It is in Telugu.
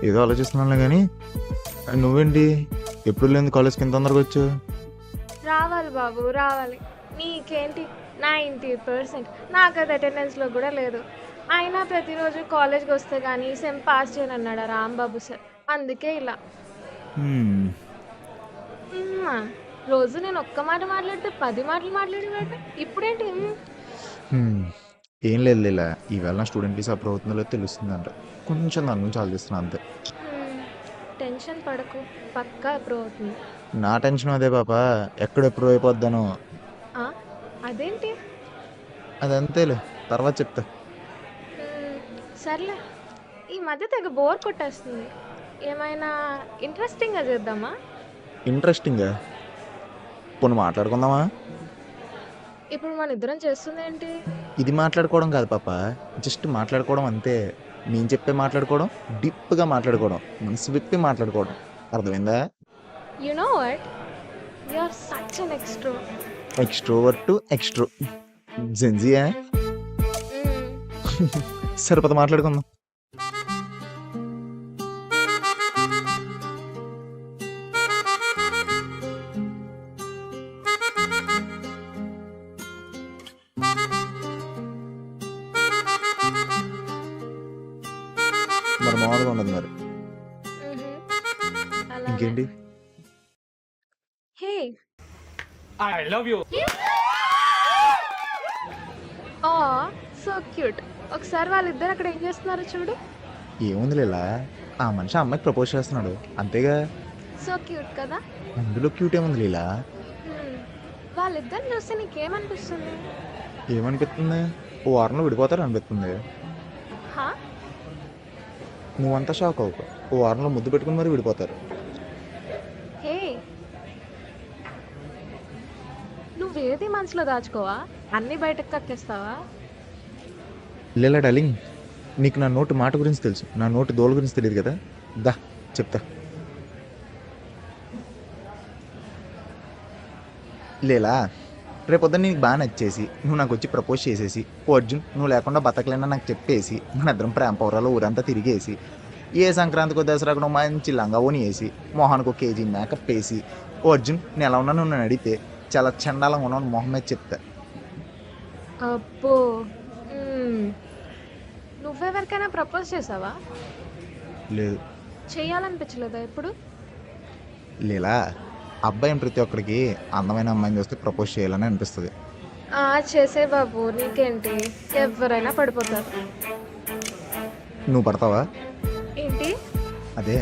ఏదో ఆలోచిస్తున్నానులే కానీ నువ్వేంటి ఎప్పుడు లేదు కాలేజ్కి ఇంత తొందరగా వచ్చావు? రావాలి బాబు రావాలి. నీకేంటి 90%, నాకు అది అటెండెన్స్లో కూడా లేదు. అయినా ప్రతిరోజు కాలేజ్కి వస్తే కానీ సెమ్ పాస్ చేయనన్నాడు ఆ రాంబాబు సార్. అందుకే ఇలా. హ్మ్, మ్మ్. రోజు నేను ఒక్క మాట మాట్లాడితే 10 మాటలు మాట్లాడేవాడు. ఇప్పుడేంటి హ్మ్. ఏం లేదు ఇలా ఈవేళ నా స్టూడెంట్ వీసా అప్రూవ్ అవుతుందో లేదో తెలుస్తుందంట. కొంచెం దాని గురించి ఆలోచిస్తున్నా అంతే. టెన్షన్ పడకు, పక్కా అప్రూవ్ అవుతుంది. నా టెన్షన్ అదే పాప, ఎక్కడ అప్రూవ్ అయిపోద్దానో. ఆ, అదేంటి? అదంతేలే, తర్వాత చెప్తా. మ్మ్, సర్లే. ఈ మధ్య తెగ బోర్ కొట్టేస్తుంది. ఏమైనా ఇంట్రెస్టింగ్గా చేద్దామా? ఇంట్రెస్టింగ్గా కొన్ని మాట్లాడుకుందామా? ఇప్పుడు మన ఇద్దరం చేస్తుంది ఏంటి? ఇది మాట్లాడుకోవడం కాదు పాప, జస్ట్ మాట్లాడుకోవడం అంతే. నేను చెప్పే మాట్లాడుకోవడం, డీప్గా మాట్లాడుకోవడం, మనసు విప్పి మాట్లాడుకోవడం. అర్థమైందా? You know what, you are such an extro. Extrovert to extro జెన్జియా. సరిపద మాట్లాడుకుందాం. మరి మామూలుగా ఉండదు మరి. ఇంకేంటి? Hey, I love you. Oh so cute. ఒకసారి వాళ్ళిద్దరు అక్కడ ఏం చేస్తున్నారో చూడు. ఏముంది లేలా, ఆ మనిషి ఆ అమ్మాయికి ప్రపోజ్ చేస్తున్నాడు అంతేగా. సో క్యూట్ కదా. అందులో క్యూట్ ఏముంది లీలా? మ్మ్. వాళ్ళిద్దరిని చూస్తే నీకేమనిపిస్తుంది? ఏమనిపిస్తుంది? ఓ వారంలో విడిపోతారు అనిపిస్తుంది. హా, నువ్వంతా షాక్ అవ్వకు, ఓ వారంలో ముద్దు పెట్టుకుని మరి విడిపోతారు. హే, నువ్వేది మనసులో దాచుకోవా, అన్నీ బయటకు కక్కేస్తావా? లీలా డార్లింగ్, నీకు నా నోటి మాట గురించి తెలుసు, నా నోటి దోల గురించి తెలియదు కదా. దా చెప్తా. లీలా, రేపొద్దున నీకు బాగా నచ్చేసి నువ్వు నాకు వచ్చి ప్రపోజ్ చేసేసి, ఓ అర్జున్ నువ్వు లేకుండా బతకలేనా నాకు చెప్పేసి, మన ఇద్దరం ప్రేమ పౌరాలు ఊరంతా తిరిగేసి, ఏ సంక్రాంతికో దసరాకు మంచి లంగావోని వేసి, మొహానికి ఒక కేజీ మేకప్ వేసి, ఓ అర్జున్ నేను ఎలా ఉన్నా నువ్వు నన్ను అడిగితే చాలా చండాలంగా ఉన్నాను మొహం మీద చెప్తా. అబ్బో, మ్మ్. నువ్వెవరికైనా ప్రపోజ్ చేసావా? లేదు చెయ్యాలనిపించలేదా ఎప్పుడు? లీలా, అబ్బాయిని ప్రతి ఒక్కరికి అందమైన అమ్మాయిని చూస్తే ప్రపోజ్ చేయాలని అనిపిస్తుంది. చేసే బాబు, నీకేంటి, ఎవరైనా పడిపోతారు. నువ్వు పడతావా? ఏంటి? అదే